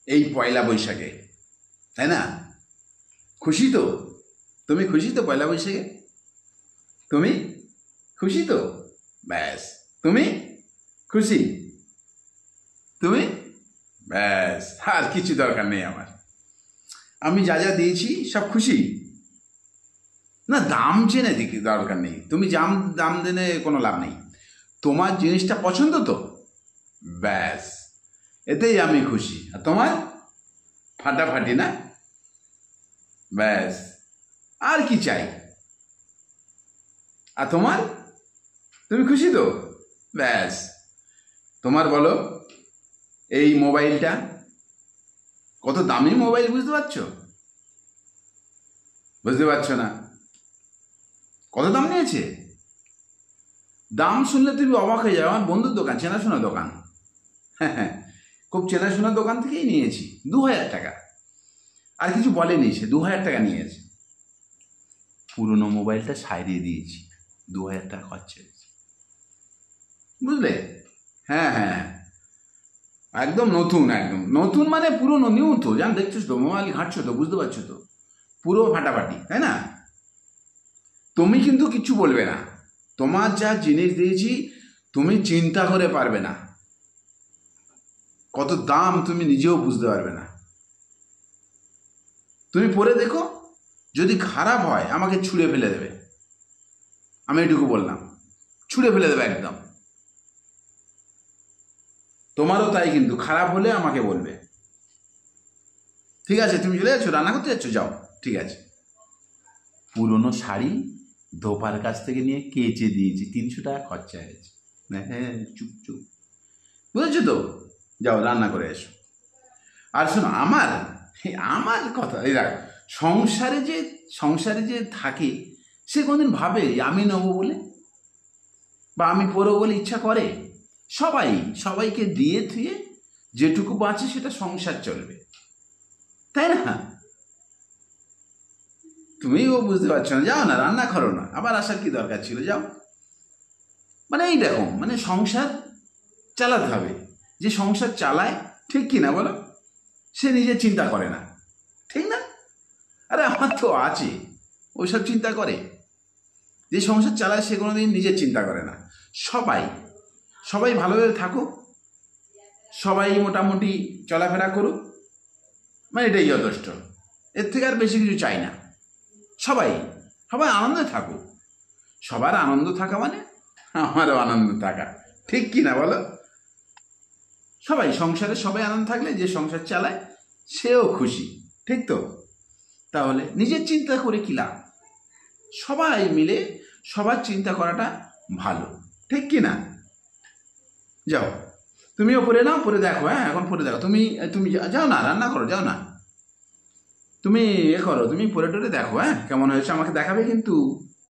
এই পয়লা বৈশাখে, তাই না? খুশি তো? তুমি খুশি তো পয়লা বৈশাখে? তুমি খুশি তো? ব্যাস, তুমি খুশি? তুমি ব্যাস, আর কিছু দরকার নেই আমার। আমি যা যা দিয়েছি সব খুশি না? দাম জেনে দেখি দরকার নেই, তুমি দাম জেনে কোনো লাভ নেই। তোমার জিনিসটা পছন্দ তো, ব্যাস, এতেই আমি খুশি। আর তোমার ফাটাফাটি না? ব্যাস, আর কি চাই? আর তোমার, তুমি খুশি তো? ব্যাস। তোমার বলো, এই মোবাইলটা কত দামি মোবাইল, বুঝতে পারছো? বুঝতে পারছো না? কত দাম নিয়েছে? দাম শুনলে তুমি অবাক হয়ে যাও। আমার বন্ধুর দোকান, চেনাশোনা দোকান, হ্যাঁ হ্যাঁ, খুব চেনাশোনা দোকান থেকেই নিয়েছি। 2000 টাকা, আর কিছু বলেনি সে, 2000 টাকা নিয়েছে। পুরনো মোবাইলটা সারিয়ে দিয়েছি, 2000 টাকা খরচা হয়েছে, বুঝলে? হ্যাঁ হ্যাঁ, একদম নতুন, একদম নতুন মানে পুরনো নিউ তো, জান, দেখছো তো, মোবাইল ঘাঁটছো তো, বুঝতে পারছো তো, পুরো ফাটাফাটি, তাই না? তুমি কিন্তু কিচ্ছু বলবে না। তোমার যা জিনিস দিয়েছি তুমি চিন্তা করে পারবে না, কত দাম তুমি নিজেও বুঝতে পারবে না। তুমি পরে দেখো, যদি খারাপ হয় আমাকে ছুঁড়ে ফেলে দেবে, আমি এটুকু বললাম, ছুঁড়ে ফেলে দেবে একদম। তোমারও তাই, কিন্তু খারাপ হলে আমাকে বলবে। ঠিক আছে, তুমি চলে যাচ্ছ, রান্না করতে যাচ্ছ, যাও, ঠিক আছে। পুরনো শাড়ি ধোপার কাছ থেকে নিয়ে কেচে দিয়েছি, 300 টাকা খরচা হয়েছে। হ্যাঁ, চুপ চুপ, বুঝেছো তো? যাও রান্না করে এসো। আর শোনো, আমার আমার কথা, এই দেখ, সংসারে যে থাকে, সে কোনদিন ভাবে আমি নেবো বলে, বা আমি পরবো বলে ইচ্ছা করে? সবাইকে দিয়ে থুয়ে যেটুকু বাঁচে সেটা সংসার চলবে, তাই না? তুমিও বুঝতে পারছো না, যাও না, রান্না করো না, আবার আসার কি দরকার ছিল, যাও। মানে এই দেখো, মানে সংসার চালাতে হবে। যে সংসার চালায়, ঠিক কি না বলো, সে নিজে চিন্তা করে না, ঠিক না? আরে আমার তো আছে, ওইসব চিন্তা করে। যে সংসার চালায় সে কোনোদিন নিজের চিন্তা করে না। সবাই ভালোভাবে থাকুক, সবাই মোটামুটি চলাফেরা করুক, মানে এটাই যথেষ্ট। এর থেকে আর বেশি কিছু চাই না। সবাই আনন্দে থাকুক। সবার আনন্দ থাকা মানে আমারও আনন্দ থাকা, ঠিক কি না বলো? সংসারে সবাই আনন্দ থাকলে যে সংসার চালায় সেও খুশি, ঠিক তো? তাহলে নিজের চিন্তা করে কি লাভ? সবাই মিলে সবার চিন্তা করাটা ভালো, ঠিক কি না? যাও, তুমিও পরে নাও, পরে দেখো। হ্যাঁ, এখন পরে দেখো, তুমি যাও না, রান্না করো, যাও না, তুমি করো, তুমি পরে টরে দেখো, হ্যাঁ, কেমন হয়েছে আমাকে দেখাবে কিন্তু।